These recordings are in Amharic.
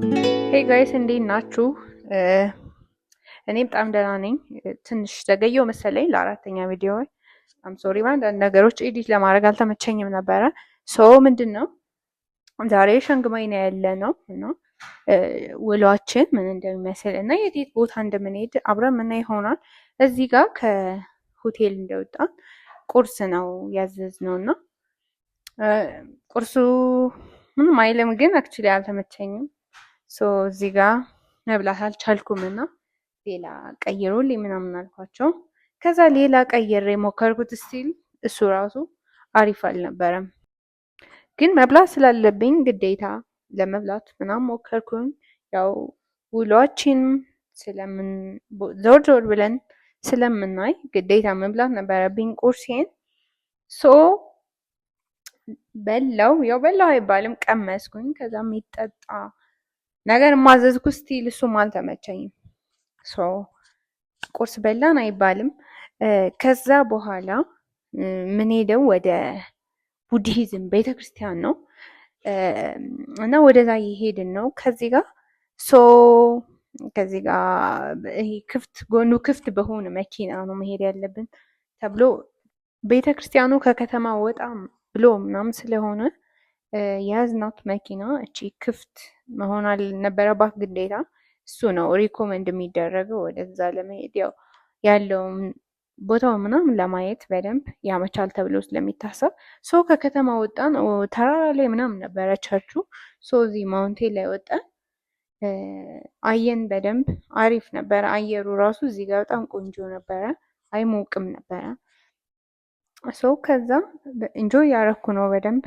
ሄይ ጋይስ እንዴት ናችሁ? እኔ በጣም ደህና ነኝ። ትንሽ ዘገየው መሰለኝ ለአራተኛ ቪዲዮ። አም ሶሪ አንዳንድ ነገሮች ኤዲት ለማድረግ አልተመቸኝም ነበረ። ምንድን ነው ዛሬ ሸንግማይ ነው ያለ ነው እና ውሏችን ምን እንደሚመስል እና የት ቦታ እንደምንሄድ አብረን ምን ይሆናል። እዚህ ጋር ከሆቴል እንደወጣን ቁርስ ነው ያዘዝነው እና ቁርሱ ምንም አይልም፣ ግን አክቹሊ አልተመቸኝም። እዚህ ጋር መብላት አልቻልኩም እና ሌላ ቀይሩልኝ ምናምን አልኳቸው። ከዛ ሌላ ቀይሬ ሞከርኩት ስቲል እሱ ራሱ አሪፍ አልነበረም። ግን መብላት ስላለብኝ ግዴታ ለመብላት ምናምን ሞከርኩኝ። ያው ውሏችን ዞር ዞር ብለን ስለምናይ ግዴታ መብላት ነበረብኝ ቁርሴን። በላው አይባልም ቀመስኩኝ። ከዛ የሚጠጣ ነገር ማዘዝኩ ስቲል እሱም አልተመቸኝም። ቁርስ በላን አይባልም። ከዛ በኋላ ምን ሄደው ወደ ቡድሂዝም ቤተክርስቲያን ነው እና ወደዛ እየሄድን ነው። ከዚህ ጋር ይሄ ጎኑ ክፍት በሆነ መኪና ነው መሄድ ያለብን ተብሎ ቤተክርስቲያኑ ከከተማ ወጣም ብሎ ምናምን ስለሆነ የያዝናት መኪና እቺ ክፍት መሆን አልነበረባት ግዴታ። እሱ ነው ሪኮመንድ የሚደረገው ወደዛ ለመሄድ ያለውን ቦታው ምናምን ለማየት በደንብ ያመቻል ተብሎ ስለሚታሰብ ከከተማ ወጣን። ተራራ ላይ ምናምን ነበረ ቸርቹ። እዚህ ማውንቴን ላይ ወጣን አየን። በደንብ አሪፍ ነበረ አየሩ ራሱ እዚህ ጋር በጣም ቆንጆ ነበረ፣ አይሞቅም ነበረ። ከዛ ኢንጆይ ያረኩ ነው በደንብ።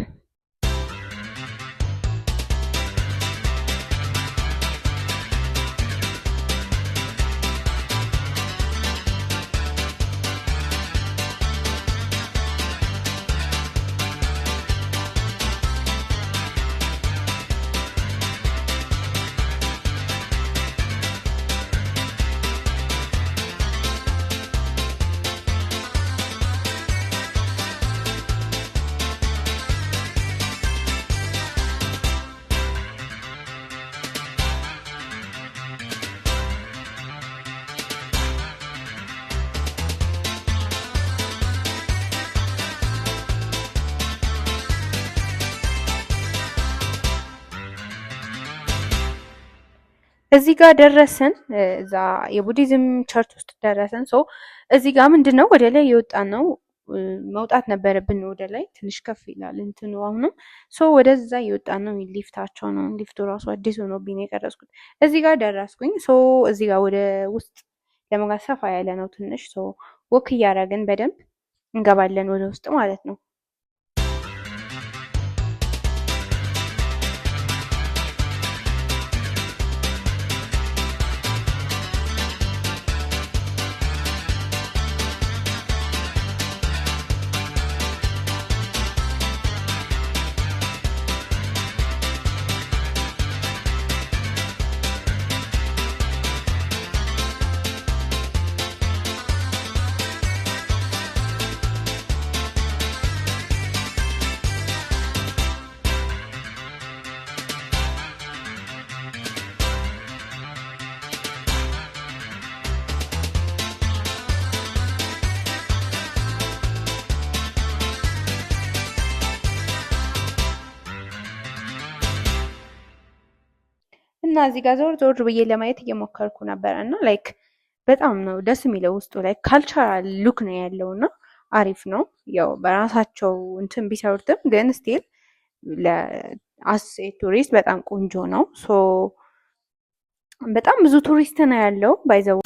እዚህ ጋር ደረስን። እዛ የቡዲዝም ቸርች ውስጥ ደረስን። እዚህ ጋር ምንድነው ወደ ላይ የወጣን ነው፣ መውጣት ነበረብን ወደ ላይ። ትንሽ ከፍ ይላል እንትኑ አሁንም። ወደዛ የወጣን ነው። ሊፍታቸው ነው። ሊፍቱ ራሱ አዲስ ሆኖብኝ የቀረጽኩት። እዚህ ጋር ደረስኩኝ። እዚህ ጋር ወደ ውስጥ ለመግባት ሰፋ ያለ ነው ትንሽ። ወክ እያደረግን በደንብ እንገባለን ወደ ውስጥ ማለት ነው። እና እዚህ ጋር ዞር ብዬ ለማየት እየሞከርኩ ነበረ እና ላይክ በጣም ነው ደስ የሚለው። ውስጡ ላይ ካልቸራል ሉክ ነው ያለው እና አሪፍ ነው። ያው በራሳቸው እንትን ቢሰሩትም ግን ስቲል ለአስ ቱሪስት በጣም ቆንጆ ነው። በጣም ብዙ ቱሪስት ነው ያለው ባይዘው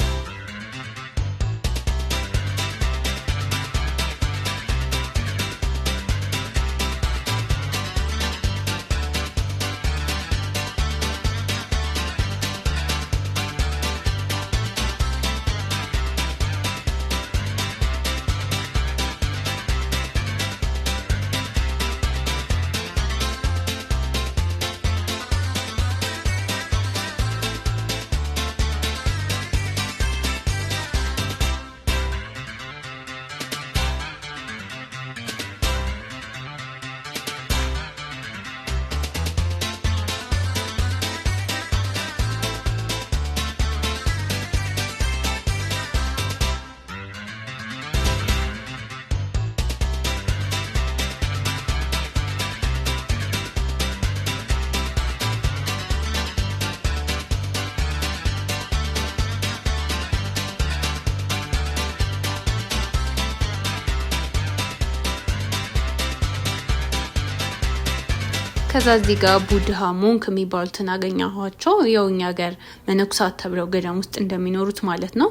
ከዛ እዚህ ጋር ቡድሃ ሞንክ የሚባሉትን አገኘኋቸው። ያው እኛ ሀገር መነኩሳት ተብለው ገዳም ውስጥ እንደሚኖሩት ማለት ነው።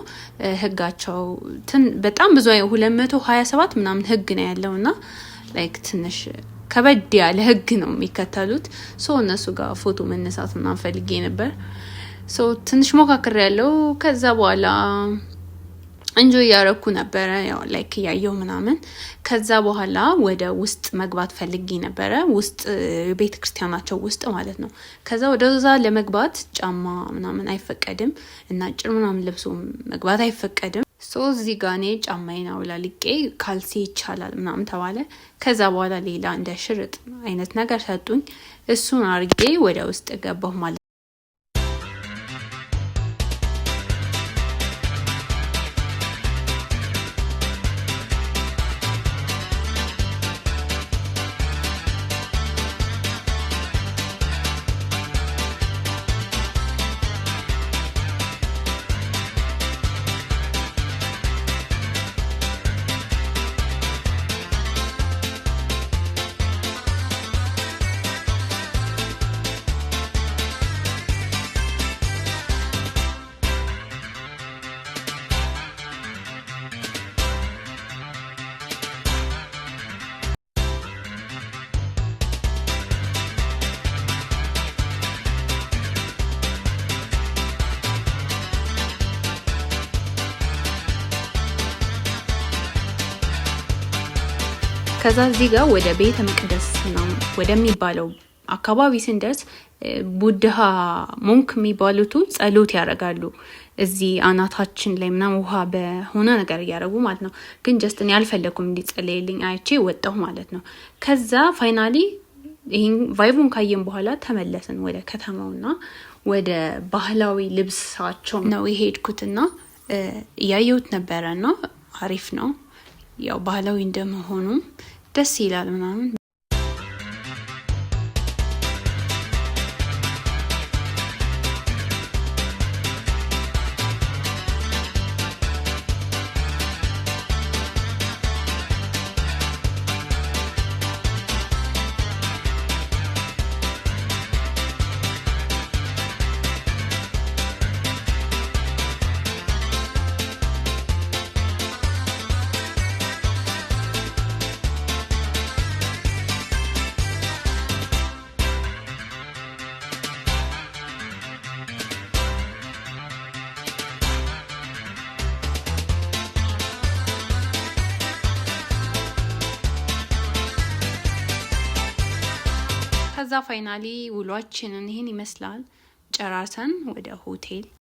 ህጋቸው በጣም ብዙ 227 ምናምን ህግ ነው ያለውና ላይክ ትንሽ ከበድ ያለ ህግ ነው የሚከተሉት። እነሱ ጋር ፎቶ መነሳት ምናምን ፈልጌ ነበር። ትንሽ ሞካክሬ ያለው። ከዛ በኋላ እንጆይ ያረኩ ነበረ ያው ላይክ ያየው ምናምን። ከዛ በኋላ ወደ ውስጥ መግባት ፈልጌ ነበረ፣ ውስጥ ቤተክርስቲያናቸው ውስጥ ማለት ነው። ከዛ ወደዛ ለመግባት ጫማ ምናምን አይፈቀድም እና ጭር ምናምን ለብሶ መግባት አይፈቀድም። እዚህ ጋር እኔ ጫማዬን አውላልቄ ካልሲ ይቻላል ምናምን ተባለ። ከዛ በኋላ ሌላ እንደ ሽርጥ አይነት ነገር ሰጡኝ። እሱን አርጌ ወደ ውስጥ ገባሁ ማለት ነው። ከዛ እዚህ ጋር ወደ ቤተ መቅደስ ነው ወደሚባለው አካባቢ ስንደርስ ቡድሃ ሞንክ የሚባሉት ጸሎት ያደርጋሉ። እዚህ አናታችን ላይ ምናምን ውሃ በሆነ ነገር ያደርጉ ማለት ነው። ግን ጀስት እኔ አልፈለኩም እንዲጸለይልኝ አይቼ ወጣሁ ማለት ነው። ከዛ ፋይናሊ ይሄን ቫይቡን ካየን በኋላ ተመለስን ወደ ከተማውና ወደ ባህላዊ ልብሳቸው ነው የሄድኩትና ያየሁት ነበርና አሪፍ ነው። ያው ባህላዊ እንደመሆኑ ደስ ይላል ምናምን። ከዛ ፋይናሊ ውሏችንን ይሄን ይመስላል። ጨራርሰን ወደ ሆቴል